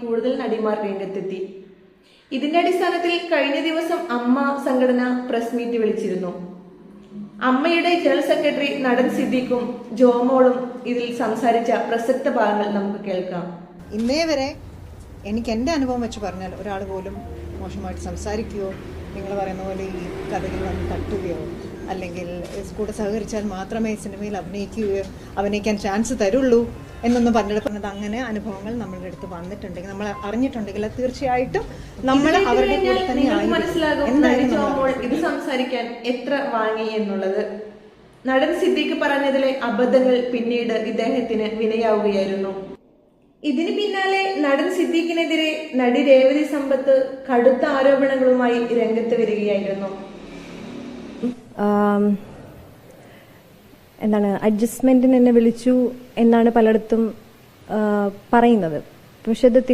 കൂടുതൽ നടിമാർ രംഗത്തെത്തി. ഇതിന്റെ അടിസ്ഥാനത്തിൽ കഴിഞ്ഞ ദിവസം അമ്മ സംഘടന പ്രസ് മീറ്റ് വിളിച്ചിരുന്നു. അമ്മയുടെ ജനറൽ സെക്രട്ടറി നടൻ സിദ്ദീഖും ജോമോളും ഇതിൽ സംസാരിച്ച പ്രസക്ത ഭാഗങ്ങൾ നമുക്ക് കേൾക്കാം. ഇന്നേ വരെ എനിക്ക് എൻ്റെ അനുഭവം വെച്ച് പറഞ്ഞാൽ ഒരാൾ പോലും മോശമായിട്ട് സംസാരിക്കുകയോ നിങ്ങൾ പറയുന്ന പോലെ ഈ കഥയിൽ വന്ന് തട്ടുകയോ അല്ലെങ്കിൽ കൂടെ സഹകരിച്ചാൽ മാത്രമേ സിനിമയിൽ അഭിനയിക്കാൻ ചാൻസ് തരുള്ളൂ എന്നൊന്നും പറഞ്ഞത് അങ്ങനെ അനുഭവങ്ങൾ നമ്മളുടെ അടുത്ത് വന്നിട്ടുണ്ടെങ്കിൽ നമ്മൾ അറിഞ്ഞിട്ടുണ്ടെങ്കിൽ തീർച്ചയായിട്ടും നമ്മൾ അവരുടെ കൂടെ തന്നെ ഇത് സംസാരിക്കാൻ എത്ര വാങ്ങി എന്നുള്ളത്. നടൻ സിദ്ദീഖ് പറഞ്ഞതിലെ അബദ്ധങ്ങൾ പിന്നീട് ഇദ്ദേഹത്തിന് വിനയാവുകയായിരുന്നു. ഇതിന് പിന്നാലെ നടൻ സിദ്ദീഖിനെതിരെ നടി രേവതി സമ്പത്ത് കടുത്ത ആരോപണങ്ങളുമായി രംഗത്ത് വരികയായിരുന്നു. അഡ്ജസ്റ്റ്മെന്റിന് എന്നെ വിളിച്ചു എന്നാണ് പലയിടത്തും പറയുന്നത്. പക്ഷെ അത്